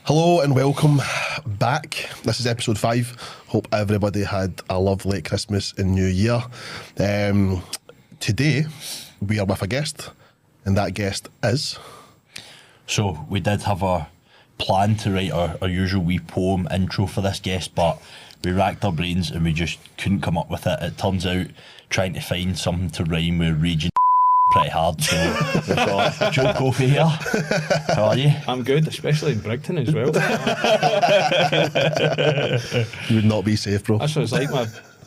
Hello and welcome back. This is episode 5. Hope everybody had a lovely Christmas and New Year. Today we are with a guest, and that guest is... So we did have a plan to write our usual wee poem intro for this guest, but we racked our brains and we just couldn't come up with it. It turns out trying to find something to rhyme with raging pretty hard, so we've got Joe Coffey here. How are you? I'm good, especially in Brigton as well. You would not be safe, bro. That's what it's like. My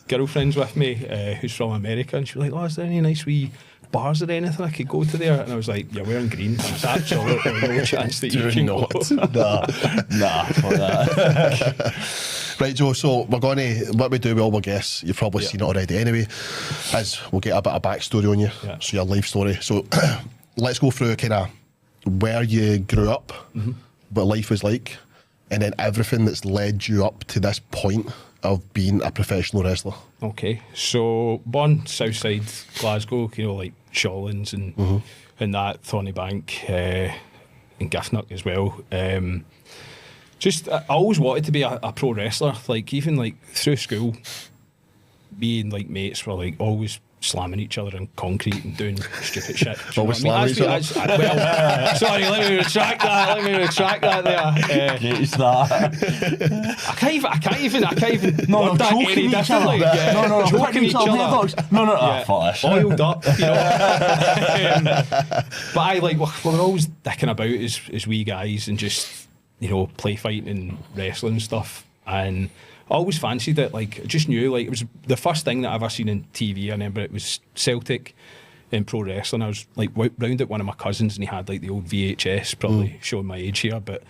girlfriend's with me, who's from America, and she was like, "Oh, is there any nice wee bars or anything I could go to there?" And I was like, "You're wearing green. There's absolutely no chance that you can not. go." Nah, for that. Right, Joe, so we're going to, what we do with all our guests, you've probably seen it already anyway, is we'll get a bit of backstory on you, so your life story. So let's go through kind of where you grew up, what life was like, and then everything that's led you up to this point of being a professional wrestler. Okay, so born Southside Glasgow, like Shawlands and that, Thorny Bank, and Giffnock as well. I always wanted to be a pro wrestler. Like even like through school, me and like mates were like always slamming each other in concrete and doing stupid shit. Always slamming each other. Well, sorry, let me retract that. There. It's that. I can't even. No, word that choking any each differently. other. Yeah. No, choking each other. No. Fuck this. Oiled up, but I like we're always dicking about as wee guys and just play fighting and wrestling and stuff. And I always fancied it. Like I just knew like it was the first thing that I ever seen in TV. I remember it was Celtic in pro wrestling. I was like round at one of my cousins and he had like the old VHS, probably showing my age here, but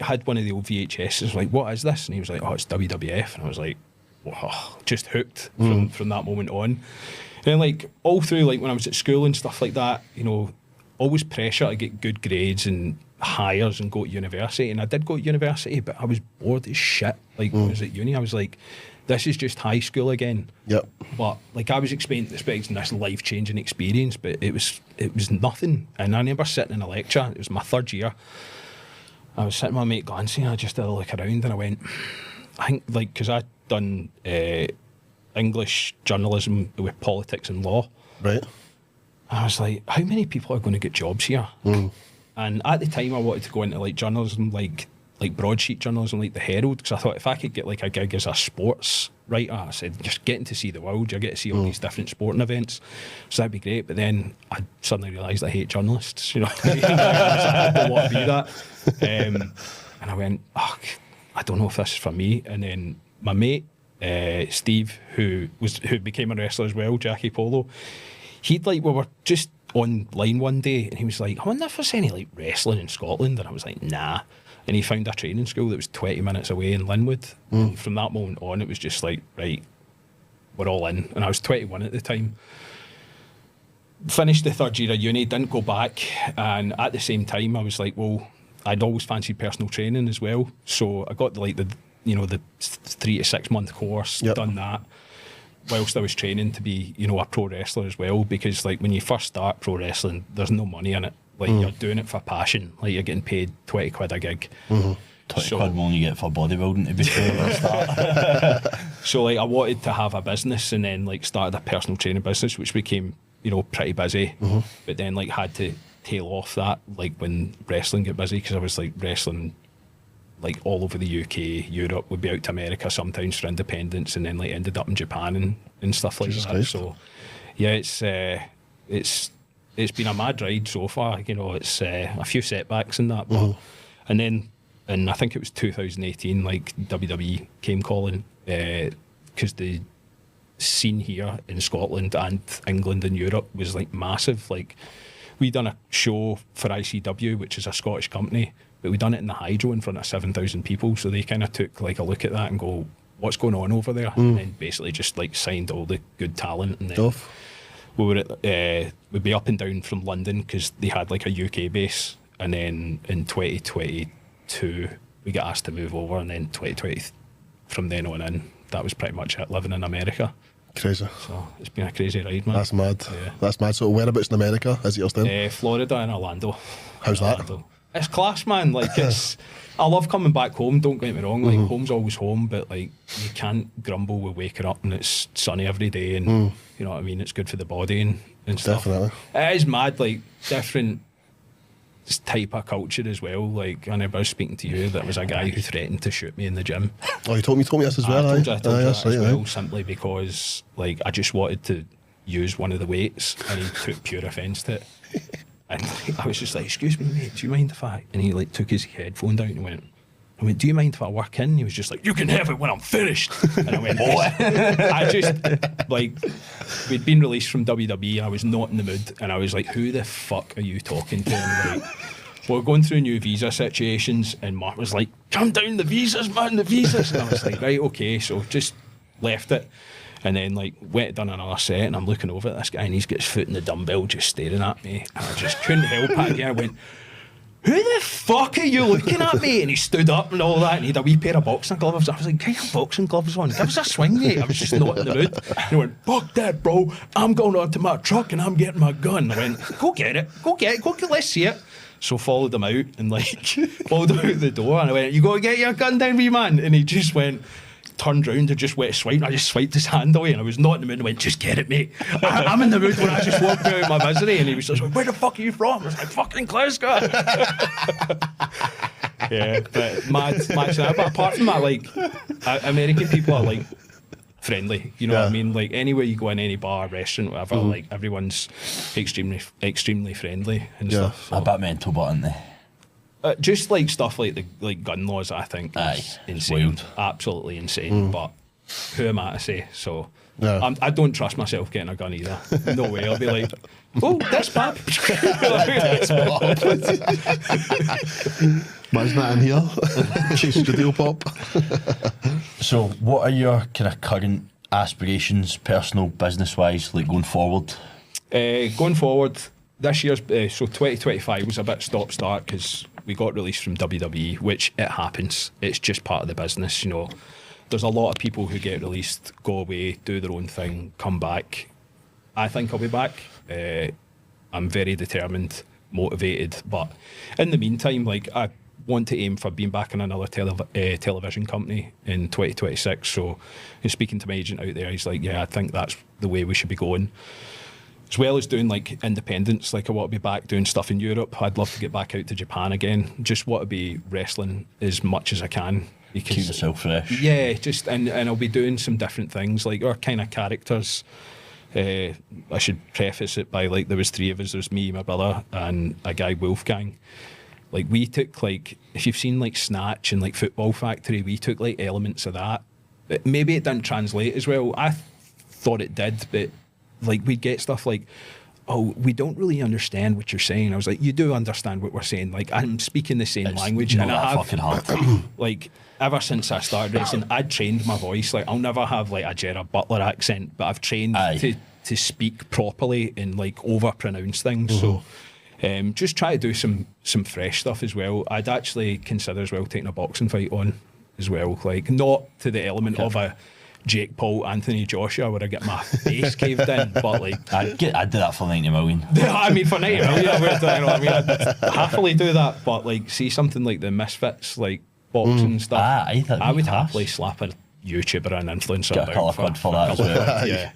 had one of the old VHS. I was like, "What is this?" And he was like, "Oh, it's WWF." And I was like, "Wow," just hooked from that moment on. And then like all through like when I was at school and stuff like that, always pressure to get good grades and hires and go to university. And I did go to university, but I was bored as shit. Like when I was at uni, I was like, this is just high school again. Yep. But like I was expecting this life-changing experience, but it was nothing. And I remember sitting in a lecture, it was my third year, I was sitting with my mate Glancy and I just had a look around and I went, I think like, because I'd done English journalism with politics and law. Right. I was like, how many people are going to get jobs here? And at the time I wanted to go into like journalism, like broadsheet journalism, like the Herald, because I thought if I could get like a gig as a sports writer, I said just getting to see the world, you get to see all these different sporting events, so that'd be great. But then I suddenly realised I hate journalists, I don't want to be that. And I went, I don't know if this is for me. And then my mate Steve, who became a wrestler as well, Jackie Polo, we were just online one day and he was like, I wonder if there's any like wrestling in Scotland. And I was like, nah. And he found a training school that was 20 minutes away in Linwood. And from that moment on it was just like, right, we're all in. And I was 21 at the time. Finished the third year of uni, didn't go back, and at the same time I was like, well, I'd always fancied personal training as well, so I got the 3 to 6 month course, done that whilst I was training to be, a pro wrestler as well, because like when you first start pro wrestling, there's no money in it. Like you're doing it for passion. Like you're getting paid 20 quid a gig. 20 quid more than you get for bodybuilding, to be fair at the start. So like I wanted to have a business and then like started a personal training business, which became, pretty busy. But then like had to tail off that like when wrestling got busy, because I was like wrestling like all over the UK, Europe, would be out to America sometimes for independence, and then like ended up in Japan and stuff like Jesus that. Christ. So yeah, it's been a mad ride so far. It's a few setbacks in that, but and then and I think it was 2018, like WWE came calling because the scene here in Scotland and England and Europe was like massive. Like we done a show for ICW, which is a Scottish company, but we done it in the Hydro in front of 7,000 people. So they kind of took like a look at that and go, what's going on over there? And then basically just like signed all the good talent. And then we were at, we'd be up and down from London because they had like a UK base. And then in 2022, we got asked to move over. And then 2020, from then on in, that was pretty much it, living in America. Crazy. So it's been a crazy ride, man. That's mad. Yeah. That's mad. So whereabouts in America is it you're staying? Florida and Orlando. How's that? It's class, man. Like it's I love coming back home, don't get me wrong, like home's always home, but like you can't grumble with waking up and it's sunny every day and you know what I mean, it's good for the body and stuff. Definitely. It is mad, like different type of culture as well. Like I was speaking to you, there was a guy who threatened to shoot me in the gym. Oh, you told me this as well. I told you that's that as right, well, simply because like I just wanted to use one of the weights and he took pure offence to it. And like, I was just like, excuse me mate, do you mind if I, and he like took his headphone down and I went, do you mind if I work in? He was just like, you can have it when I'm finished. And I went, what? I just, like, we'd been released from WWE, I was not in the mood, and I was like, who the fuck are you talking to? And like, we're going through new visa situations, and Mark was like, calm down, the visas, man, the visas. And I was like, right, okay, so just left it. And then, like, went and done another set, and I'm looking over at this guy, and he's got his foot in the dumbbell just staring at me. And I just couldn't help it again. I went, who the fuck are you looking at me? And he stood up and all that, and he had a wee pair of boxing gloves. I was like, get your boxing gloves on, give us a swing, mate. I was just not in the mood. And he went, fuck that, bro. I'm going on to my truck and I'm getting my gun. I went, go get it, let's see it. So followed him out and like followed him out the door, and I went, you go get your gun down, wee man. And he just went, turned round and just went swipe. I just swiped his hand away, and I was not in the mood. And went, just get it, mate. I'm in the mood when I just walked out of my misery. And he was just like, where the fuck are you from? I was like, fucking Glasgow. Yeah, but mad. But apart from that, like American people are like friendly. You know what I mean? Like anywhere you go in, any bar, restaurant, whatever, like everyone's extremely friendly and stuff. So. A bit mental, but aren't they? Just like stuff like the gun laws, I think is insane, wild. Absolutely insane. But who am I to say? So Yeah. I don't trust myself getting a gun either. No way. I'll be like, oh, that's Bob. Imagine that in here. Studio pop. So, what are your kind of current aspirations, personal, business-wise, like going forward? Going forward, this year's so 2025 was a bit stop-start because we got released from WWE, which it happens. It's just part of the business, you know. There's a lot of people who get released, go away, do their own thing, come back. I think I'll be back. I'm very determined, motivated, but in the meantime, like I want to aim for being back in another television company in 2026. So, speaking to my agent out there, he's like, yeah, I think that's the way we should be going. As well as doing like independence, like I want to be back doing stuff in Europe. I'd love to get back out to Japan again. Just want to be wrestling as much as I can. Because, keep yourself fresh. Yeah, just and I'll be doing some different things, like our kind of characters. I should preface it by like there was three of us. There's me, my brother, and a guy Wolfgang. Like we took like, if you've seen like Snatch and like Football Factory, we took like elements of that. Maybe it didn't translate as well. I thought it did, but like we'd get stuff like, oh, we don't really understand what you're saying. I was like, you do understand what we're saying. Like I'm speaking the same language, and I have fucking hard. like ever since I started racing, I trained my voice. Like I'll never have like a Gerard Butler accent, but I've trained to speak properly and like over pronounce things. So just try to do some fresh stuff as well. I'd actually consider as well taking a boxing fight on as well, like not to the element of a Jake Paul, Anthony Joshua, where I get my face caved in, but like I'd do that for 90 million. Yeah, I mean for 90 million, I'd happily do that. But like, see something like the Misfits, like boxing stuff, I would happily slap a YouTuber and influencer Get a couple of quid for that as well. Yeah.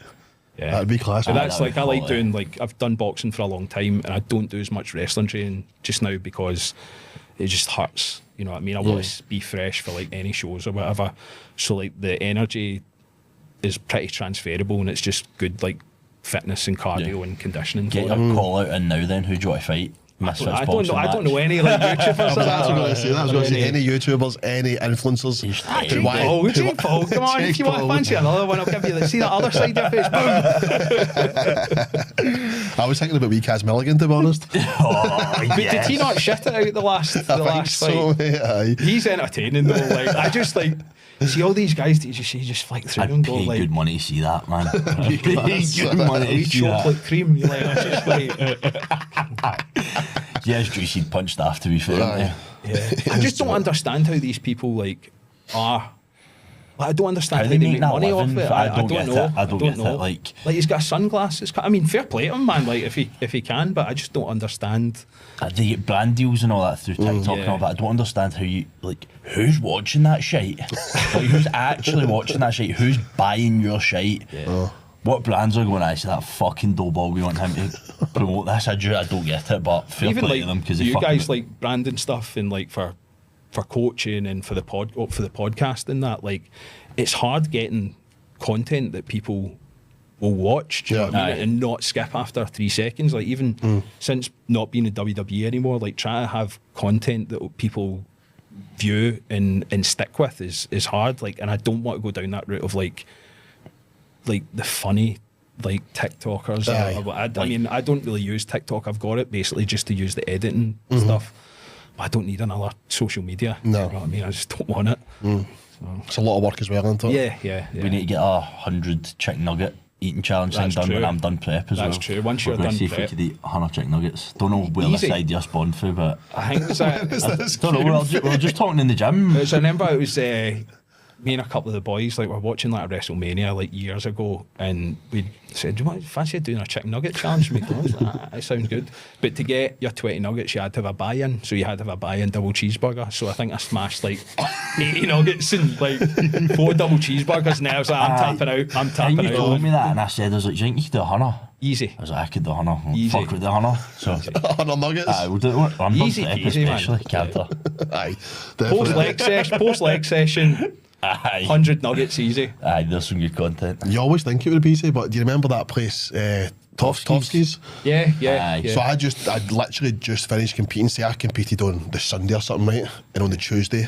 That'd be class. So that's like I like doing like I've done boxing for a long time, and I don't do as much wrestling training just now because it just hurts. You know what I mean? I want to be fresh for like any shows or whatever. So like the energy is pretty transferable, and it's just good like fitness and cardio and conditioning. Get your call out in now then. Who do you want to fight? I don't know any like YouTubers. I was going to say any YouTubers, any influencers. Jake Paul, come on, if you want to fancy another one, I'll give you see that other side of your face. Boom. I was thinking about wee Kaz Milligan, to be honest. But did he not shit it out the last fight? Aye. He's entertaining though. Like I just like see all these guys that you just flick through and go like good money to see that, man. Good money to see chocolate cream. You're like, it's just like yeah, it's juicy punch staff to be fair. Yeah. I just don't understand how these people like are Like, I don't understand How how they they make make that money off living? it. I don't get know. it. I don't get know. it, like he's got sunglasses. I mean, fair play to him, man. Like, if he can, but I just don't understand. they get brand deals and all that through TikTok and all that. I don't understand how you, like, who's watching that shite? Like, who's actually watching that shite? Who's buying your shite? Yeah. What brands are going, actually, that fucking dough ball, we want him to promote this? I don't get it, but fair Even play like to them, because you guys like branding stuff and like for coaching and for the podcast and that, like, it's hard getting content that people will watch, do you know what I mean? And not skip after 3 seconds. Like, even since not being in WWE anymore, like, trying to have content that people view and stick with is hard. Like, and I don't want to go down that route of like the funny like TikTokers. I mean, I don't really use TikTok. I've got it basically just to use the editing stuff. But I don't need another social media. No. You know what I mean? I just don't want it. So. It's a lot of work as well, isn't it? Yeah. We need to get 100 chicken nugget eating challenge thing done when I'm done prep as well. That's true. Once you're We're done see prep. if we could eat 100 chicken nuggets. Don't know where Easy. this idea spawned through, but I think it was a, don't know. We were just talking in the gym. I remember it was me and a couple of the boys, like, were watching like a WrestleMania like years ago, and we said, "Do you fancy doing a chicken nugget challenge?" McDonald's, like, it sounds good. But to get your 20 nuggets, you had to have a buy-in, so you had to have a buy-in double cheeseburger. So I think I smashed like 80 nuggets and like 4 double cheeseburgers. And I was like, I'm tapping You out. told me that, and I said, "I was like, do you think you could do 100?" Easy. I was like, "I could do 100." Easy. Fuck with the 100. So 100 nuggets. we'll do it. I'm Easy done prep, peasy, man. especially canter. Aye, Post leg session. Aye. 100 nuggets easy. Aye, there's some good content. You always think it would be easy, but do you remember that place, Tovsky's? Yeah. Aye. So I'd literally just finished competing. Say I competed on the Sunday or something, right? And on the Tuesday,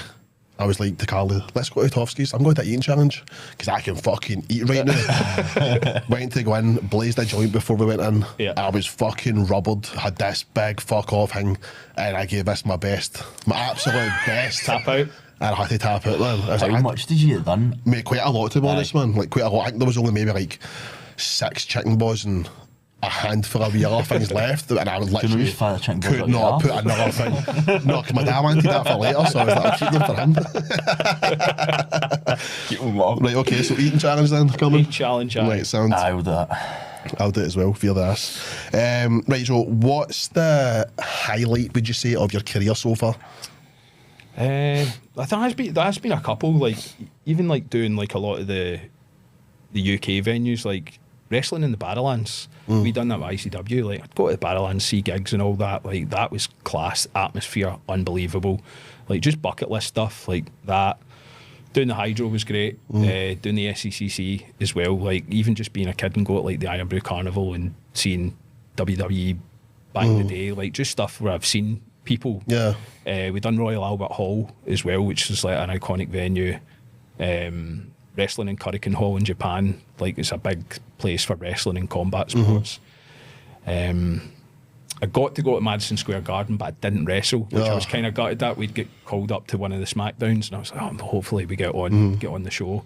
I was like to Carly, let's go to Tovsky's. I'm going to eating challenge because I can fucking eat right now. Went to go in, blazed a joint before we went in. Yeah. I was fucking rubbered, had this big fuck off thing, and I gave this my best, my absolute best. Tap out. And I had to tap it, man. I was How like, much did you get done? mate, quite a lot to be honest, man. Like quite a lot. I think there was only maybe like 6 chicken balls and a handful of wee other things left, and I was Do you know literally you fire the chicken balls could out not your put another thing. No, because my dad wanted that for later, so I was like, I'll keep them for him. Keep them warm. Right, okay, so eating challenge then coming. Eating challenge, aye. Right, sounds. Aye, we'll do that. I'll do it as well. Feel this. Right, so what's the highlight, would you say, of your career so far? I think that's been a couple, like even like doing like a lot of the UK venues, like wrestling in the Barrowlands. We done that with ICW. Like, I'd go to the Barrowlands, see gigs and all that. Like, that was class, atmosphere, unbelievable. Like, just bucket list stuff like that. Doing the Hydro was great. Doing the SECC as well. Like, even just being a kid and go to like the Iron Brew Carnival and seeing WWE back in the day. Like, just stuff where I've seen people. Yeah. We done Royal Albert Hall as well, which is like an iconic venue. Wrestling in Kurikan Hall in Japan, like, it's a big place for wrestling and combat sports. I got to go to Madison Square Garden, but I didn't wrestle, which I was kind of gutted at. We'd get called up to one of the SmackDowns, and I was like, oh, hopefully we get on the show.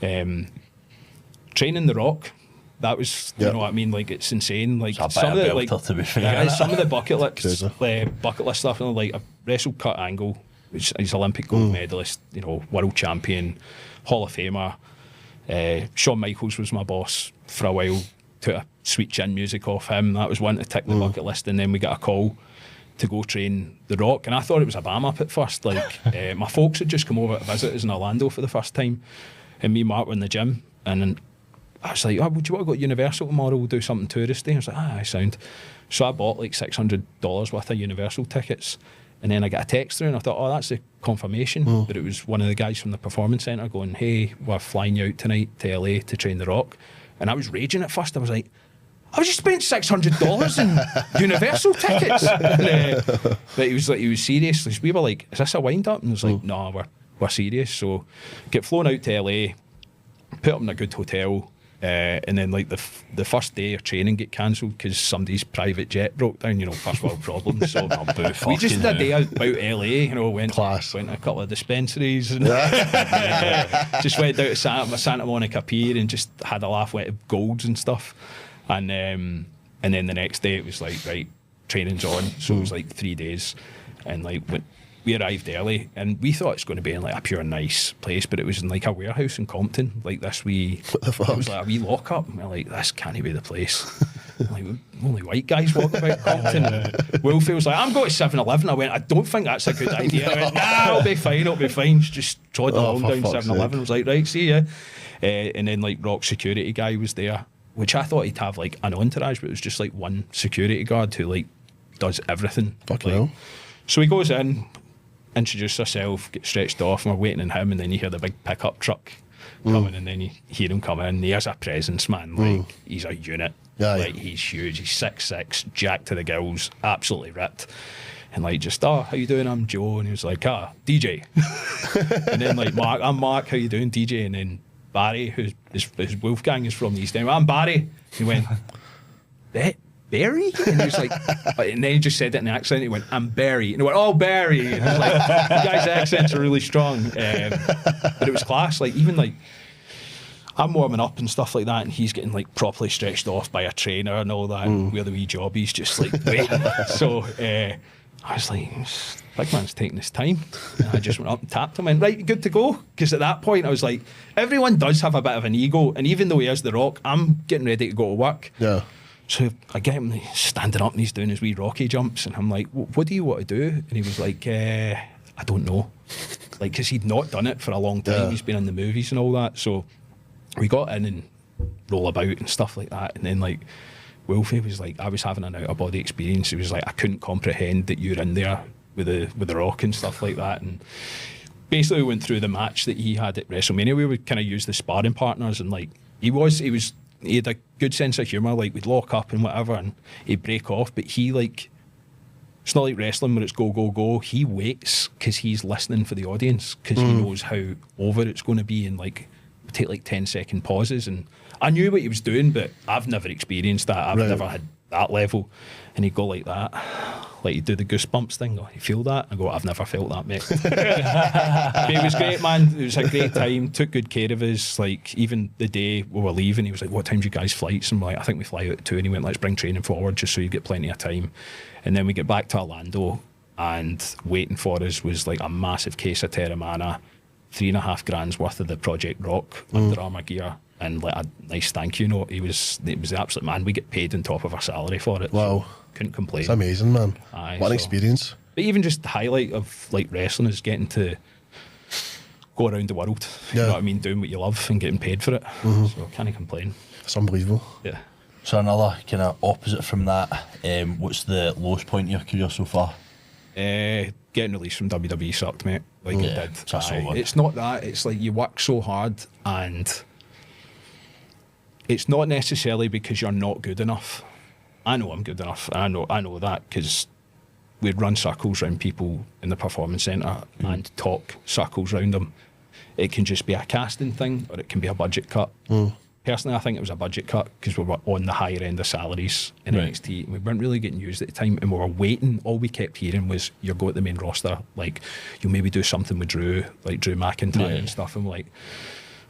Training The Rock. That was, you know what I mean, like, it's insane. Like, It's a some of bit the of like, belter, to be fair. some of the bucket Crazy. list stuff, and like, I wrestled Kurt Angle, which he's Olympic gold medalist, you know, world champion, Hall of Famer. Shawn Michaels was my boss for a while. Took a Sweet Chin music off him. That was one to tick the bucket list, and then we got a call to go train The Rock, and I thought it was a bam up at first. Like, my folks had just come over to visit us in Orlando for the first time, and me and Mark were in the gym, and I was like, oh, would you want to go to Universal tomorrow? We'll do something touristy. I was like, I sound. So I bought like $600 worth of Universal tickets, and then I got a text through, and I thought, oh, that's the confirmation. But it was one of the guys from the Performance Centre going, hey, we're flying you out tonight to LA to train The Rock. And I was raging at first. I was like, I just spent $600 in Universal tickets. But he was serious. We were like, is this a wind up? And he was like, no, we're serious. So get flown out to LA, put up in a good hotel, and then like the first day of training get cancelled because somebody's private jet broke down. You know, first world problems. So we just did a day out about LA. You know, went to a couple of dispensaries and just went out to Santa Monica Pier and just had a laugh, went to Golds and stuff. And then the next day it was like, right, training's on. So it was like 3 days, and like we arrived early, and we thought it's going to be in like a pure nice place, but it was in like a warehouse in Compton, like this wee. What the fuck? It was like a wee lock-up. And we're like, this can't be the place. Like, only white guys walk about Compton. Wolfie was like, I'm going to 7-Eleven. I went, I don't think that's a good idea. I went, nah, it'll be fine. Just trod along down 7-Eleven. I was like, right, see ya. And then like Rock security guy was there, which I thought he'd have like an entourage, but it was just like one security guard who like does everything. Fucking like, hell. So he goes in, introduces herself, gets stretched off, and we're waiting on him, and then you hear the big pickup truck coming, and then you hear him come in. He has a presence, man. Like, he's a unit. Yeah, like, he's huge. He's 6'6", jacked to the gills, absolutely ripped. And like, just, how you doing? I'm Joe. And he was like, DJ. And then like, Mark, I'm Mark, how you doing, DJ? And then Barry, who's Wolfgang is from the East End. I'm Barry. He went, Barry? And he was like, and then he just said it in an accent. He went, I'm Barry. And he went, oh, Barry. And he was like, the guy's accents are really strong. But it was class. Like, even like, I'm warming up and stuff like that, and he's getting like properly stretched off by a trainer and all that. And we're the wee jobbies just like waiting. So I was like, big man's taking his time. And I just went up and tapped him and right, good to go. Because at that point I was like, everyone does have a bit of an ego, and even though he is the Rock, I'm getting ready to go to work. Yeah. So I get him standing up and he's doing his wee Rocky jumps, and I'm like, what do you want to do? And he was like, I don't know. Like, because he'd not done it for a long time. Yeah. He's been in the movies and all that. So we got in and roll about and stuff like that. And then like Wolfie was like, I was having an out of body experience. He was like, I couldn't comprehend that you're in there with the Rock and stuff like that. And basically we went through the match that he had at WrestleMania. We would kind of use the sparring partners, and like he had a good sense of humour. Like, we'd lock up and whatever, and he'd break off, but he like, it's not like wrestling where it's go, go, go. He waits because he's listening for the audience, because he knows how over it's going to be, and like take like 10-second pauses. And I knew what he was doing, but I've never experienced that. I've never had that level. And he'd go like that, like you do the goosebumps thing. You feel that? I go, I've never felt that, mate. But it was great, man. It was a great time. Took good care of us. Like, even the day we were leaving, he was like, what time's you guys' flights? And I'm like, I think we fly out at 2. And he went, let's bring training forward just so you get plenty of time. And then we get back to Orlando, and waiting for us was like a massive case of Terramana, $3.5 grand's worth of the Project Rock Under Armour gear, and like a nice thank you note. It was the absolute man. We get paid on top of our salary for it. Wow. So couldn't complain. It's amazing, man. Aye, what an so- experience. But even just the highlight of like wrestling is getting to go around the world. You Yeah. know what I mean? Doing what you love and getting paid for it. So can't complain. It's unbelievable. Yeah. So another kind of opposite from that, what's the lowest point of your career so far? Getting released from WWE sucked, mate. Like, it Yeah, did. it's a solid. It's not that. It's like you work so hard, and it's not necessarily because you're not good enough. I know I'm good enough. I know that, because we'd run circles around people in the performance centre and talk circles around them. It can just be a casting thing, or it can be a budget cut. Personally, I think it was a budget cut because we were on the higher end of salaries in Right. NXT, and we weren't really getting used at the time, and we were waiting. All we kept hearing was, you'll go at the main roster, like, you'll maybe do something with Drew, like Drew McIntyre and stuff. And we're like,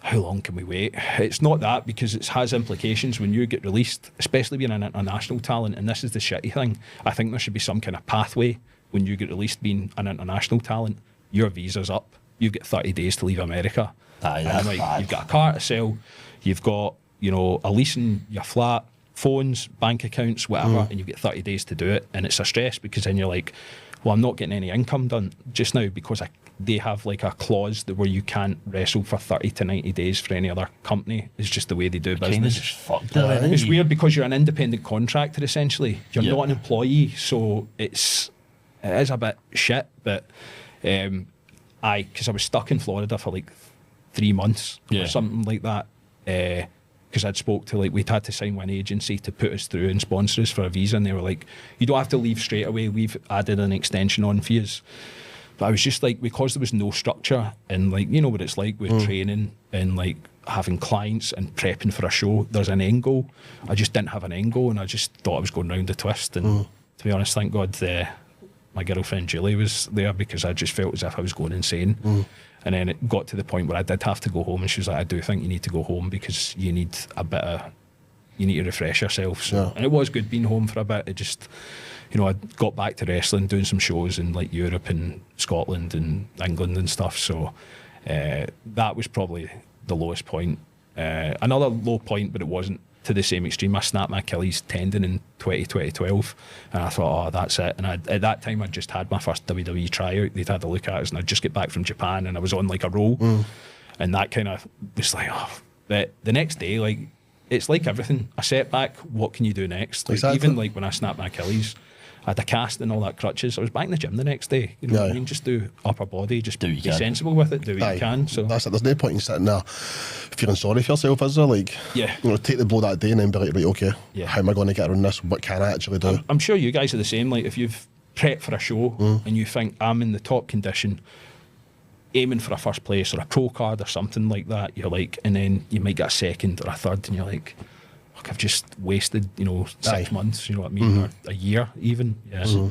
how long can we wait? It's not that, because it has implications when you get released, especially being an international talent. And this is the shitty thing. I think there should be some kind of pathway when you get released being an international talent. Your visa's up. You've got 30 days to leave America. Aye, And, that's like, bad. you've got a car to sell. You've got, you know, a lease in your flat, phones, bank accounts, whatever, and you get 30 days to do it. And it's a stress, because then you're like, well, I'm not getting any income done just now, because they have like a clause where you can't wrestle for 30 to 90 days for any other company. It's just the way they do Kind of business. just fucked it. It's weird, because you're an independent contractor, essentially. You're Yeah. not an employee, so it is a bit shit. But because I was stuck in Florida for like 3 months Yeah. or something like that. Because I'd spoke to, like, we'd had to sign one agency to put us through and sponsor us for a visa, and they were like, you don't have to leave straight away, we've added an extension on for yous. But I was just like, because there was no structure, and like, you know what it's like with training and like having clients and prepping for a show, there's an end goal. I just didn't have an end goal, and I just thought I was going round the twist. And to be honest, thank God my girlfriend Julie was there, because I just felt as if I was going insane. And then it got to the point where I did have to go home, and she was like, I do think you need to go home, because you need a bit of you need to refresh yourself. So, and it was good being home for a bit. It just, you know, I got back to wrestling, doing some shows in like Europe and Scotland and England and stuff. So that was probably the lowest point. Another low point, but it wasn't to the same extreme. I snapped my Achilles tendon in 2012, and I thought, oh, that's it. And at that time, I'd just had my first WWE tryout. They'd had a look at us, and I'd just get back from Japan, and I was on like a roll, and that kind of was like, oh. But the next day, like, it's like everything, a setback. What can you do next? Like, exactly. Even like when I snapped my Achilles, I had a cast and all that crutches. I was back in the gym the next day. You know what I mean? Just do upper body. Just be sensible with it. Do what you can. So that's it. There's no point in sitting there feeling sorry for yourself, is there? Like, you know, take the blow that day and then be like, right, okay, how am I going to get around this? What can I actually do? I'm sure you guys are the same. Like, if you've prepped for a show and you think I'm in the top condition, aiming for a first place or a pro card or something like that, you're like, and then you might get a second or a third, and you're like, I've just wasted, you know, 6 months, you know what I mean, or a year even.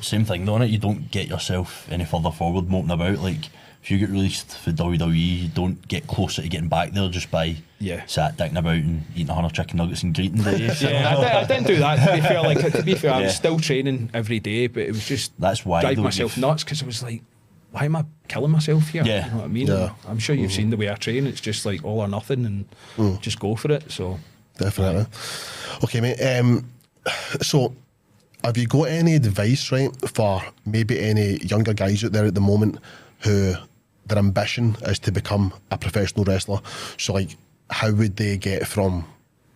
Same thing, don't it? You don't get yourself any further forward moping about. Like, if you get released for WWE, you don't get closer to getting back there just by sat dicking about and eating 100 chicken nuggets and greeting day. I didn't do that, to be fair. I was still training every day, but it was just driving myself nuts, because I was like, why am I killing myself here? You know what I mean? I'm sure you've seen the way I train. It's just like all or nothing, and just go for it. So definitely. Okay, mate. So, have you got any advice, right, for maybe any younger guys out there at the moment who their ambition is to become a professional wrestler? So, like, how would they get from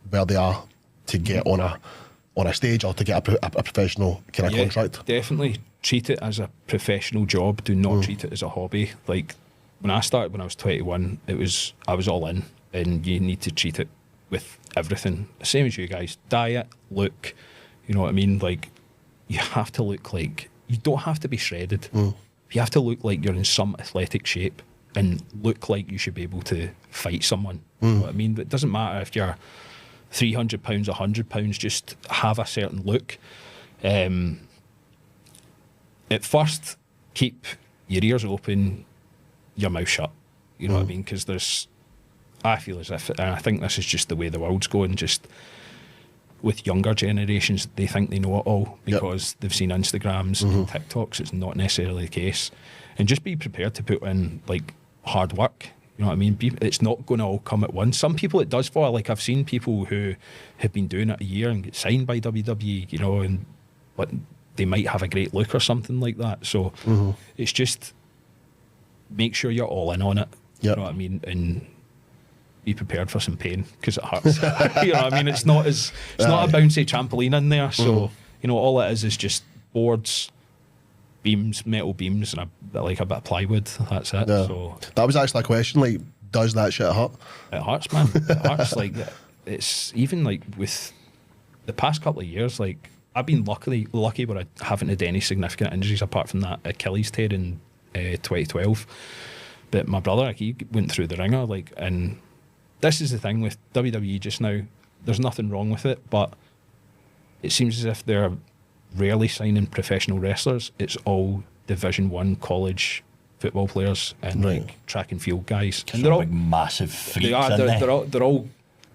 where they are to get on a stage or to get a professional kind of contract? Definitely treat it as a professional job. Do not treat it as a hobby. Like, when I started when I was 21, I was all in, and you need to treat it with everything, same as you guys. Diet, look, you know what I mean? Like, you have to look like, you don't have to be shredded. You have to look like you're in some athletic shape and look like you should be able to fight someone. You know what I mean? It doesn't matter if you're 300 pounds, 100 pounds, just have a certain look. At first, keep your ears open, your mouth shut. You know what I mean? Because I feel as if, and I think this is just the way the world's going, just with younger generations, they think they know it all because they've seen Instagrams and TikToks. It's not necessarily the case. And just be prepared to put in, like, hard work. You know what I mean? It's not going to all come at once. Some people it does for. Like, I've seen people who have been doing it a year and get signed by WWE, you know, but they might have a great look or something like that. So it's just make sure you're all in on it. You know what I mean? And be prepared for some pain, because it hurts. You know what I mean? It's not a bouncy trampoline in there. So you know, all it is just boards, beams, metal beams, and a bit of plywood. That's it. So that was actually a question. Like, does that shit hurt? It hurts, man. It hurts. Like, it's even like with the past couple of years. Like, I've been lucky where I haven't had any significant injuries apart from that Achilles tear in 2012. But my brother, he went through the ringer. Like, and this is the thing with WWE just now. There's nothing wrong with it, but it seems as if they're rarely signing professional wrestlers. It's all Division 1 college football players and like track and field guys. And they're all big, massive freaks. They are.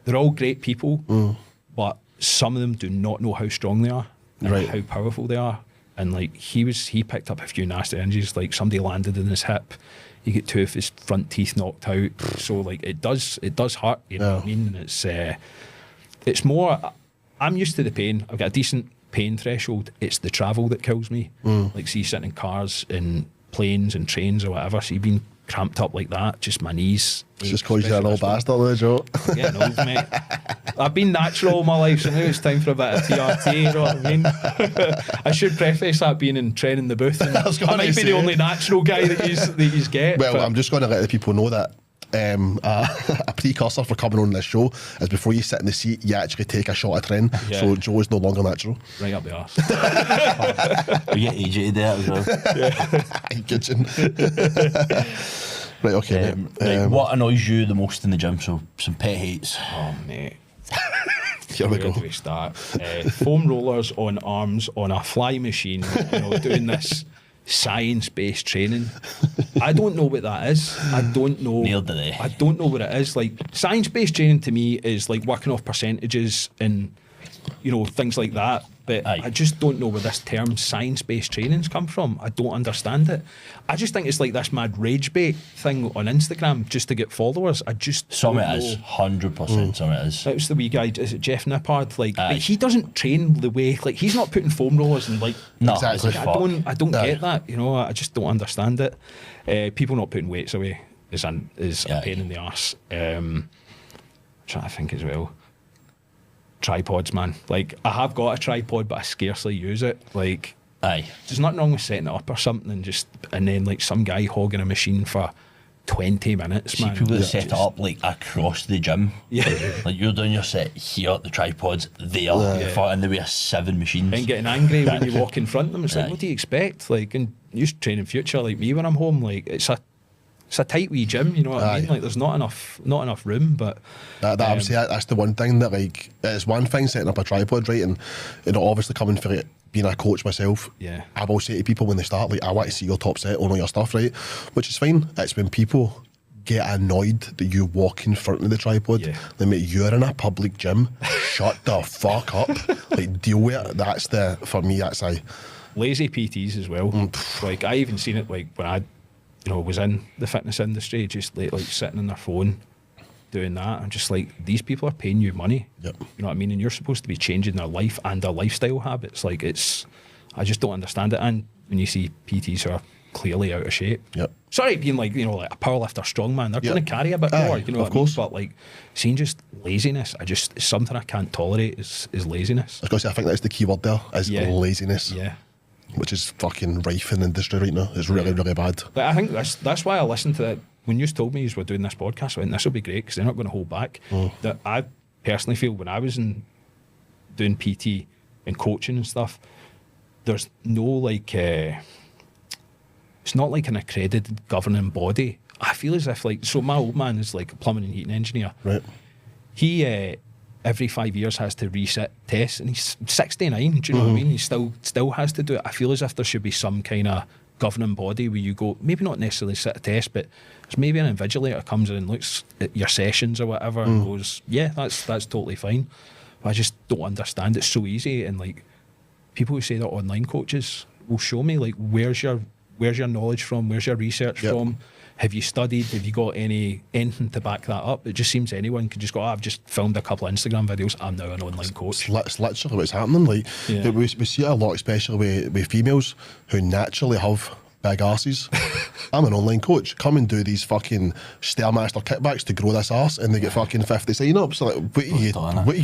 They're all great people, but some of them do not know how strong they are and how powerful they are. And like he picked up a few nasty injuries. Like, somebody landed in his hip. He got 2 of his front teeth knocked out. So like it does hurt, you know what I mean? And it's more, I'm used to the pain. I've got a decent pain threshold. It's the travel that kills me. Like, see, sitting in cars and planes and trains or whatever, see, being cramped up like that, just my knees. It's just because you're an old bastard there, Joe. Getting old, mate. I've been natural all my life, so now it's time for a bit of TRT, you know what I mean? I should preface that being in Tren In The Booth. I might be the only natural guy that he's get. Well, I'm just going to let the people know that a precursor for coming on this show is before you sit in the seat, you actually take a shot of Tren. So Joe is no longer natural. Right up the arse. We get AJ to do that as well. Kitchen. Right, okay. Right, what annoys you the most in the gym? So, some pet hates. Oh, mate. Here we go. Where do we start? Foam rollers on arms on a fly machine, you know, doing this science-based training. I don't know what that is. I don't know. Nailed it. I don't know what it is. Like, science-based training to me is like working off percentages and you know, things like that. But Aye. I just don't know where this term science-based training's come from. I don't understand it. I just think it's like this mad rage bait thing on Instagram just to get followers. I just Some don't it is, know. 100%. Some it is. It was the wee guy, is it Jeff Nippard? Like he doesn't train the way, like he's not putting foam rollers and like No, Exactly. it's I fuck. don't get that, you know. I just don't understand it. People not putting weights away is a pain in the arse. Trying to think as well. Tripods, man. Like I have got a tripod, but I scarcely use it. Like Aye. there's nothing wrong with setting it up or something, and then like some guy hogging a machine for 20 minutes, See man. people that It's set it just- up like across the gym. Yeah. Like you're doing your set here, the tripod's there, Yeah. and there were 7 machines. And getting angry when you walk in front of them. It's like, Aye. what do you expect? Like, and you train in future like me when I'm home. Like, it's a tight wee gym. You know what I mean? Aye. Like, there's not enough room. But That I would say that's the one thing that, like, it's one thing setting up a tripod, right? And you know, obviously coming for it, being a coach myself, Yeah. I will say to people when they start, like, I want to see your top set on all your stuff, right? Which is fine. It's when people get annoyed that you walk in front of the tripod. Yeah. They mate, you're in a public gym. Shut the fuck up. Like, deal with it. That's for me, that's lazy PTs as well. Like, I even seen it like when I, you know, was in the fitness industry, just like sitting on their phone doing that. I'm just like, these people are paying you money. Yep. You know what I mean? And you're supposed to be changing their life and their lifestyle habits. Like, I just don't understand it. And when you see PTs who are clearly out of shape. Yep. Sorry, being like, you know, like a powerlifter, strongman, they're Yep. going to carry a bit Aye, more, you know of what course. I mean? But like, seeing just laziness, it's something I can't tolerate is laziness. I think that's the key word there, is Yeah. laziness. Yeah. Which is fucking rife in the industry right now. It's really, really bad. But I think that's why I listened to that. When you told me you were doing this podcast, I went, this will be great because they're not going to hold back. That I personally feel when I was doing PT and coaching and stuff, there's no like, it's not like an accredited governing body. I feel as if like, so my old man is like a plumbing and heating engineer. Right. He every 5 years has to reset tests, and he's 69. Do you know what I mean? He still has to do it. I feel as if there should be some kind of governing body where you go, maybe not necessarily sit a test, but there's maybe an invigilator comes in and looks at your sessions or whatever and goes, yeah, that's totally fine. But I just don't understand. It's so easy, and like people who say that online coaches will show me like where's your knowledge from, where's your research Yep. from. Have you studied? Have you got anything to back that up? It just seems anyone could just go, I've just filmed a couple of Instagram videos, I'm now an online coach. It's literally what's happening. Like, Yeah. we see it a lot, especially with females who naturally have big arses. I'm an online coach. Come and do these fucking Stairmaster kickbacks to grow this arse, and they get fucking 50 sign-ups. Like, what are you